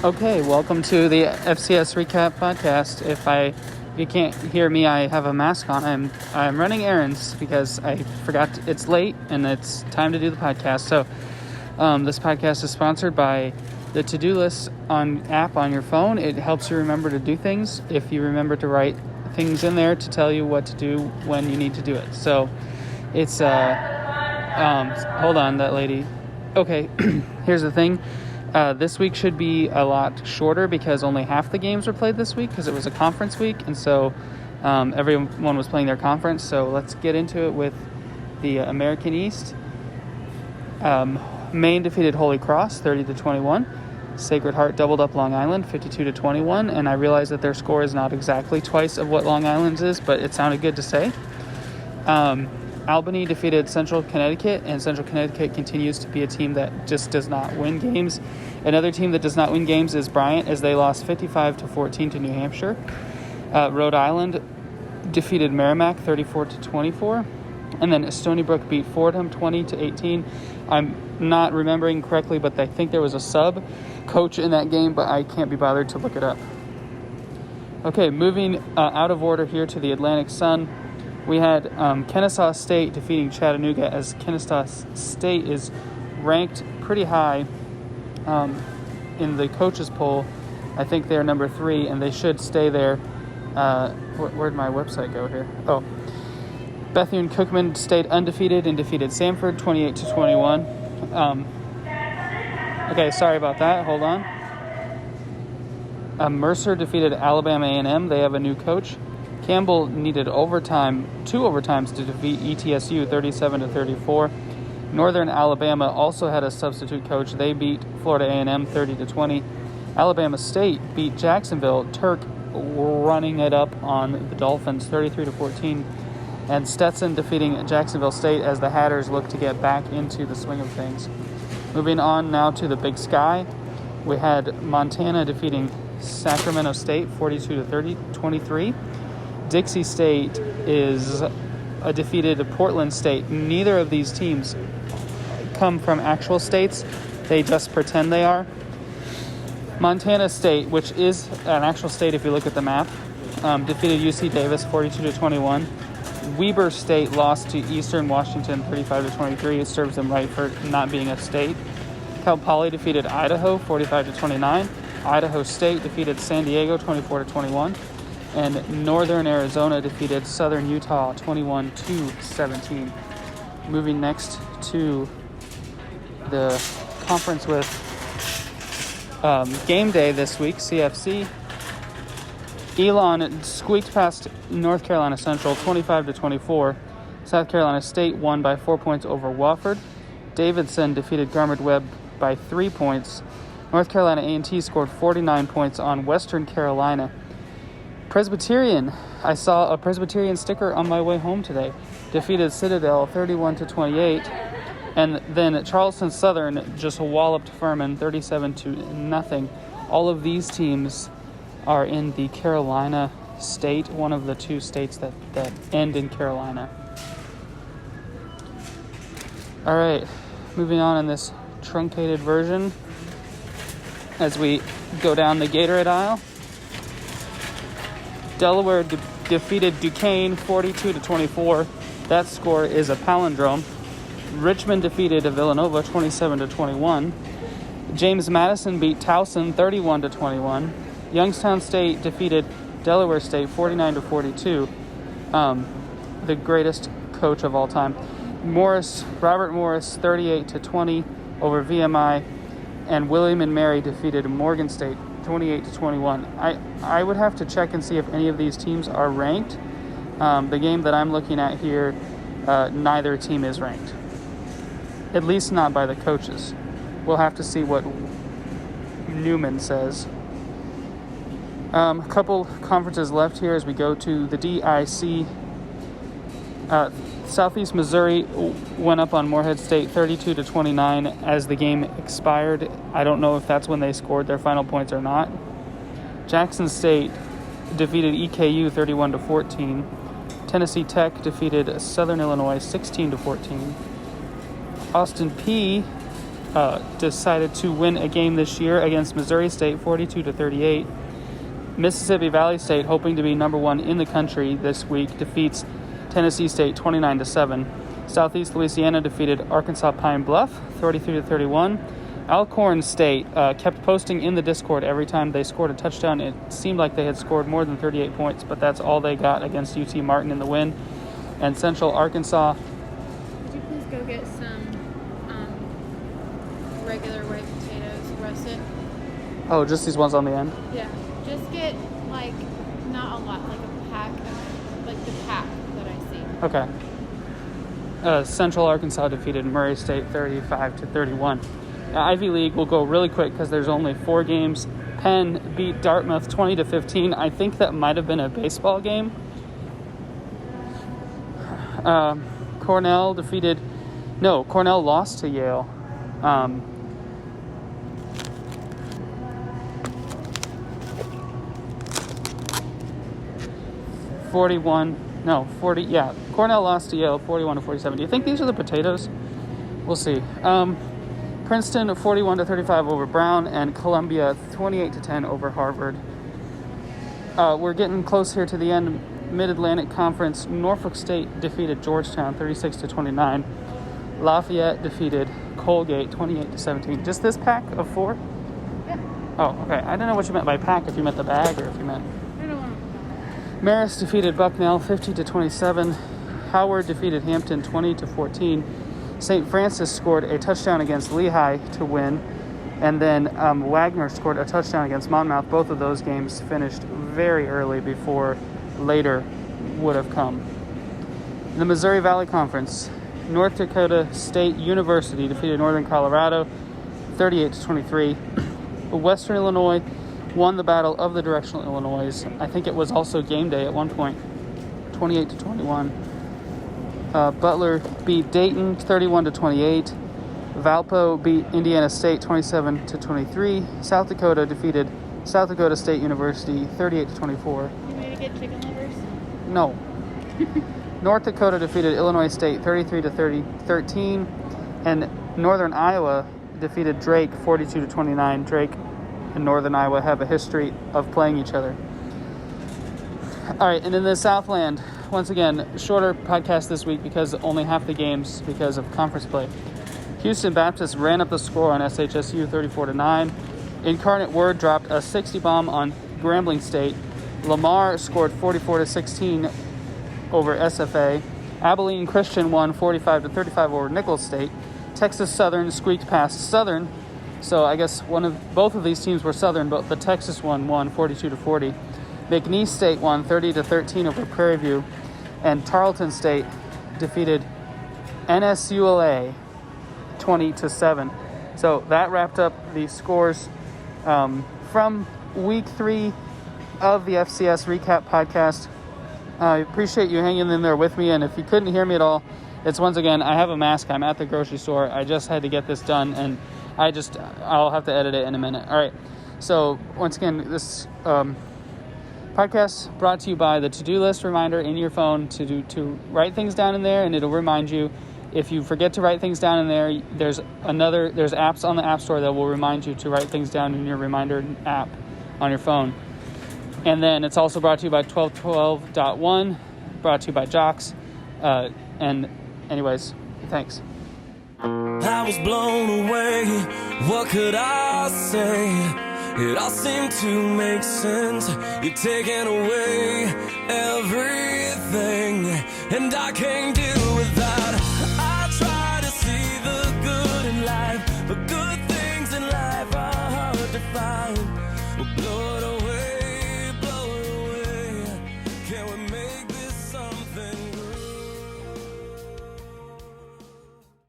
Okay, welcome to the FCS Recap Podcast. If you can't hear me, I have a mask on. I'm running errands because I forgot it's late and it's time to do the podcast. So this podcast is sponsored by the To-Do List app on your phone. It helps you remember to do things if you remember to write things in there to tell you what to do when you need to do it. So it's hold on, that lady. Okay, here's the thing. This week should be a lot shorter because only half the games were played this week because it was a conference week, and so everyone was playing their conference. So let's get into it with the American East. Maine defeated Holy Cross 30-21. Sacred Heart doubled up Long Island 52-21, and I realize that their score is not exactly twice of what Long Island's is, but it sounded good to say. Albany defeated Central Connecticut, and Central Connecticut continues to be a team that just does not win games. Another team that does not win games is Bryant, as they lost 55-14 to New Hampshire. Rhode Island defeated Merrimack 34-24, and then Stony Brook beat Fordham 20-18. I'm not remembering correctly, but I think there was a sub coach in that game, but I can't be bothered to look it up. Okay, moving out of order here to the Atlantic Sun. We had Kennesaw State defeating Chattanooga, as Kennesaw State is ranked pretty high in the coaches poll. I think they're number 3, and they should stay there. Where'd my website go here? Oh, Bethune-Cookman stayed undefeated and defeated Samford 28-21. Okay, sorry about that. Hold on. Mercer defeated Alabama A&M. They have a new coach. Campbell needed two overtimes to defeat ETSU 37-34. Northern Alabama also had a substitute coach. They beat Florida A&M 30-20. Alabama State beat Jacksonville. Turk running it up on the Dolphins 33-14. And Stetson defeating Jacksonville State as the Hatters look to get back into the swing of things. Moving on now to the Big Sky. We had Montana defeating Sacramento State 42-23. Dixie State is defeated Portland State. Neither of these teams come from actual states. They just pretend they are. Montana State, which is an actual state if you look at the map, defeated UC Davis 42-21. Weber State lost to Eastern Washington 35-23. It serves them right for not being a state. Cal Poly defeated Idaho 45-29. Idaho State defeated San Diego 24-21. And Northern Arizona defeated Southern Utah 21-17. Moving next to the conference with game day this week, CFC. Elon squeaked past North Carolina Central 25-24. South Carolina State won by 4 points over Wofford. Davidson defeated Garment-Webb by 3 points. North Carolina A&T scored 49 points on Western Carolina. Presbyterian, I saw a Presbyterian sticker on my way home today, defeated Citadel 31-28, and then Charleston Southern just walloped Furman 37-0. All of these teams are in the Carolina state, one of the two states that end in Carolina. All right, moving on in this truncated version as we go down the Gatorade aisle. Delaware defeated Duquesne 42-24. That score is a palindrome. Richmond defeated Villanova 27-21. James Madison beat Towson 31-21. Youngstown State defeated Delaware State 49-42. The greatest coach of all time. Robert Morris 38-20 over VMI, and William and Mary defeated Morgan State 28-21. I would have to check and see if any of these teams are ranked. The game that I'm looking at here, neither team is ranked. At least not by the coaches. We'll have to see what Newman says. A couple conferences left here as we go to the DIC. Southeast Missouri went up on Morehead State 32-29 as the game expired. I don't know if that's when they scored their final points or not. Jackson State defeated EKU 31-14. Tennessee Tech defeated Southern Illinois 16-14. Austin Peay decided to win a game this year against Missouri State 42-38. Mississippi Valley State, hoping to be number one in the country this week, defeats Tennessee State 29-7. Southeast Louisiana defeated Arkansas Pine Bluff 33-31. Alcorn State kept posting in the Discord every time they scored a touchdown. It seemed like they had scored more than 38 points, but that's all they got against UT Martin in the win. And Central Arkansas. Could you please go get some regular white potatoes roasted? Oh, just these ones on the end? Yeah. Just get, like, not a lot, like a pack of, like the pack that I see. Okay. Central Arkansas defeated Murray State 35-31. Ivy League will go really quick because there's only 4 games. Penn beat Dartmouth 20-15. I think that might have been a baseball game. Cornell lost to Yale. 40, yeah. Cornell lost to Yale 41-47. Do you think these are the potatoes? We'll see. Princeton 41-35 over Brown, and Columbia 28-10 over Harvard. We're getting close here to the end. Mid-Atlantic Conference, Norfolk State defeated Georgetown 36-29. Lafayette defeated Colgate 28-17. Just this pack of 4? Yeah. Oh, okay. I don't know what you meant by pack, if you meant the bag or if you meant... I don't want to. Marist defeated Bucknell 50-27. Howard defeated Hampton 20-14. St. Francis scored a touchdown against Lehigh to win. And then Wagner scored a touchdown against Monmouth. Both of those games finished very early before later would have come. In the Missouri Valley Conference, North Dakota State University defeated Northern Colorado 38-23. Western Illinois won the Battle of the Directional Illinois. I think it was also game day at one point, 28-21. Butler beat Dayton 31-28. Valpo beat Indiana State 27-23. South Dakota defeated South Dakota State University 38-24. You made to get chicken livers? No. North Dakota defeated Illinois State 33-13, and Northern Iowa defeated Drake 42-29. Drake and Northern Iowa have a history of playing each other. All right, and in the Southland, once again, shorter podcast this week because only half the games because of conference play. Houston Baptist ran up the score on SHSU 34-9. Incarnate Word dropped a 60 bomb on Grambling State. Lamar scored 44-16 over SFA. Abilene Christian won 45-35 over Nichols State. Texas Southern squeaked past Southern. So I guess both of these teams were Southern, but the Texas one won 42-40. McNeese State won 30-13 over Prairie View, and Tarleton State defeated NSULA 20-7. So that wrapped up the scores from week 3 of the FCS recap podcast. I appreciate you hanging in there with me, and if you couldn't hear me at all, it's once again, I have a mask. I'm at the grocery store. I just had to get this done, and I'll have to edit it in a minute. All right. So once again, this podcast brought to you by the to-do list reminder in your phone to write things down in there, and it'll remind you. If you forget to write things down in there, there's apps on the App Store that will remind you to write things down in your reminder app on your phone. And then it's also brought to you by 1212.1, brought to you by Jocks. And anyways, thanks. I was blown away, what could I say? It all seemed to make sense. You're taking away everything, and I can't do